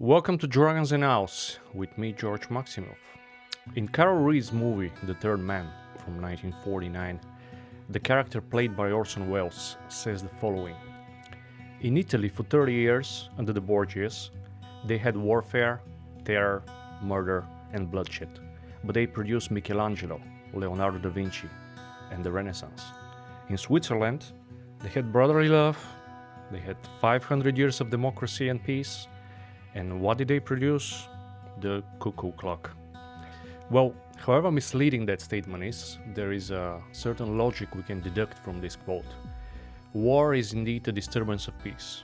Welcome to Dragons and Owls with me, George Maximov. In Carol Reed's movie The Third Man from 1949, the character played by Orson Welles says the following. In Italy for 30 years, under the Borgias, they had warfare, terror, murder, and bloodshed, but they produced Michelangelo, Leonardo da Vinci, and the Renaissance. In Switzerland, they had brotherly love, they had 500 years of democracy and peace, and what did they produce? The cuckoo clock. Well, however misleading that statement is, there is a certain logic we can deduct from this quote. War is indeed a disturbance of peace,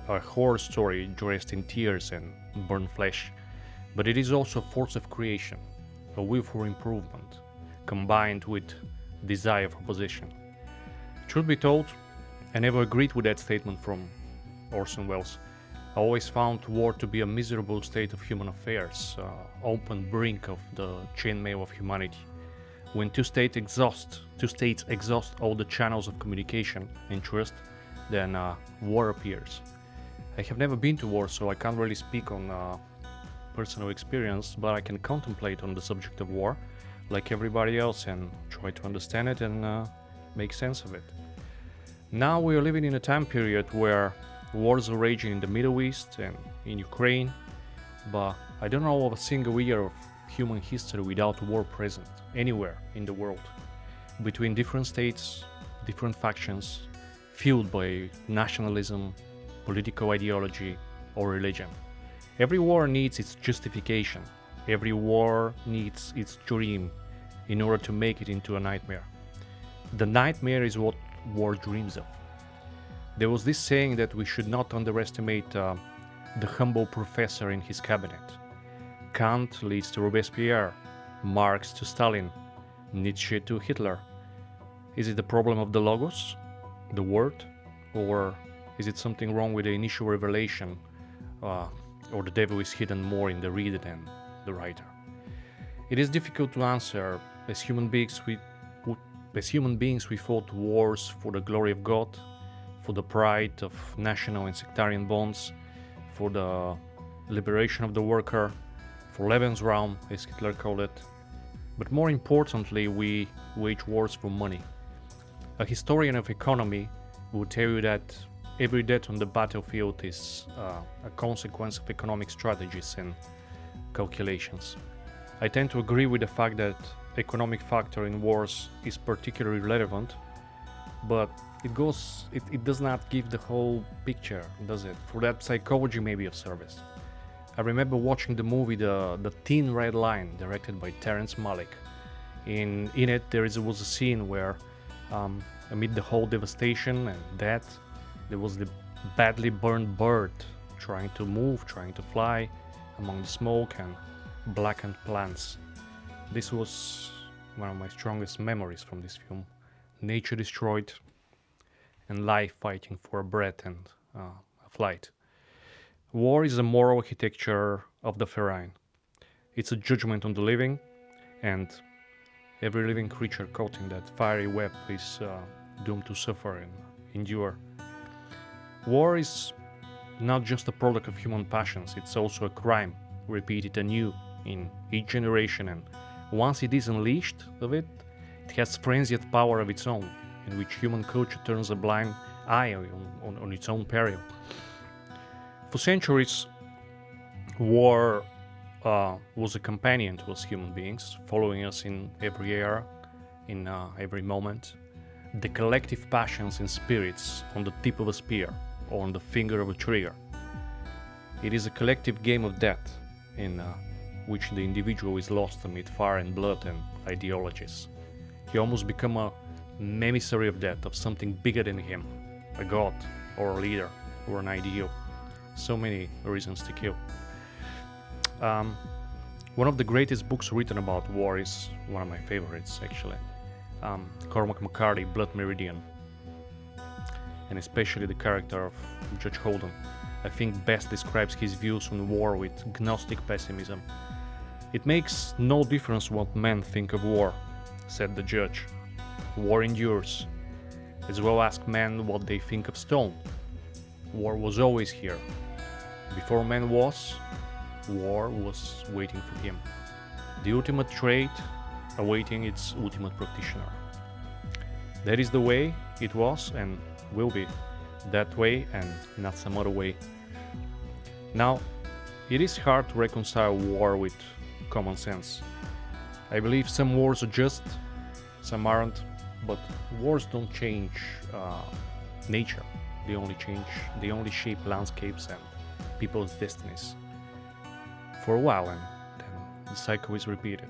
a horror story dressed in tears and burned flesh, but it is also a force of creation, a will for improvement, combined with desire for possession. Truth be told, I never agreed with that statement from Orson Welles. I always found war to be a miserable state of human affairs, open brink of the chainmail of humanity. When two states exhaust all the channels of communication and trust, then war appears. I have never been to war, so I can't really speak on personal experience, but I can contemplate on the subject of war, like everybody else, and try to understand it and make sense of it. Now we are living in a time period where wars are raging in the Middle East and in Ukraine, but I don't know of a single year of human history without war present anywhere in the world, between different states, different factions, fueled by nationalism, political ideology, or religion. Every war needs its justification. Every war needs its dream in order to make it into a nightmare. The nightmare is what war dreams of. There was this saying that we should not underestimate the humble professor in his cabinet. Kant leads to Robespierre, Marx to Stalin, Nietzsche to Hitler. Is it the problem of the logos, the word, or is it something wrong with the initial revelation, or the devil is hidden more in the reader than the writer? It is difficult to answer. As human beings, we fought wars for the glory of God, for the pride of national and sectarian bonds, for the liberation of the worker, for Lebensraum, as Hitler called it. But more importantly, we wage wars for money. A historian of economy will tell you that every death on the battlefield is a consequence of economic strategies and calculations. I tend to agree with the fact that economic factor in wars is particularly relevant, but it does not give the whole picture, does it? For that, psychology may be of service. I remember watching the movie The Thin Red Line, directed by Terrence Malick. In it, was a scene where, amid the whole devastation and death, there was the badly burned bird trying to move, trying to fly among the smoke and blackened plants. This was one of my strongest memories from this film. Nature destroyed, and life fighting for a breath and a flight. War is a moral architecture of the feline. It's a judgment on the living, and every living creature caught in that fiery web is doomed to suffer and endure. War is not just a product of human passions, it's also a crime, repeated anew in each generation, and once it is unleashed of it, it has frenzied power of its own, in which human culture turns a blind eye on its own peril. For centuries, war was a companion to us human beings, following us in every era, in every moment. The collective passions and spirits on the tip of a spear or on the finger of a trigger. It is a collective game of death in which the individual is lost amid fire and blood and ideologies. He almost becomes a emissary of death, of something bigger than him, a god or a leader or an ideal. So many reasons to kill. One of the greatest books written about war is one of my favorites, actually. Cormac McCarthy, Blood Meridian, and especially the character of Judge Holden, I think best describes his views on war with gnostic pessimism. It makes no difference what men think of war, said the judge. War endures. As well ask men what they think of stone. War was always here. Before man was, war was waiting for him. The ultimate trait awaiting its ultimate practitioner. That is the way it was and will be. That way and not some other way. Now, it is hard to reconcile war with common sense. I believe some wars are just, some aren't, but wars don't change nature. They only shape landscapes and people's destinies. For a while, and then the cycle is repeated.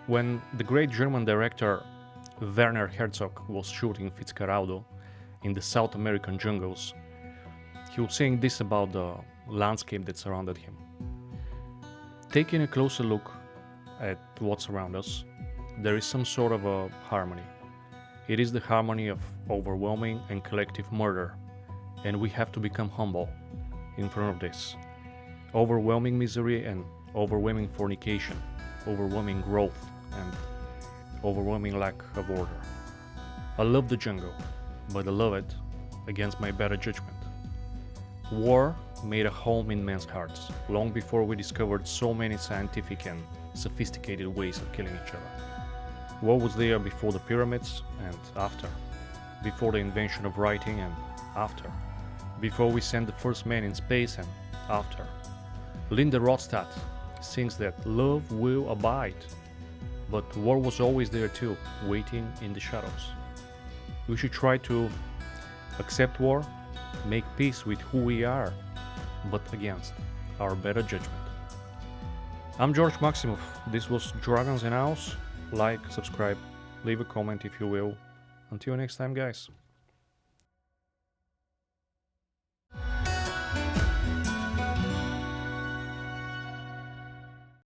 When the great German director Werner Herzog was shooting Fitzcarraldo in the South American jungles, he was saying this about the landscape that surrounded him. Taking a closer look at what's around us, there is some sort of a harmony. It is the harmony of overwhelming and collective murder, and we have to become humble in front of this. Overwhelming misery and overwhelming fornication, overwhelming growth and overwhelming lack of order. I love the jungle, but I love it against my better judgment. War made a home in men's hearts long before we discovered so many scientific and sophisticated ways of killing each other. War was there before the pyramids and after, before the invention of writing and after, before we sent the first man in space and after. Linda Ronstadt sings that love will abide, but war was always there too, waiting in the shadows. We should try to accept war, make peace with who we are, but against our better judgment. I'm George Maximov. This was Dragons and Owls. Like, subscribe, leave a comment if you will. Until next time, guys.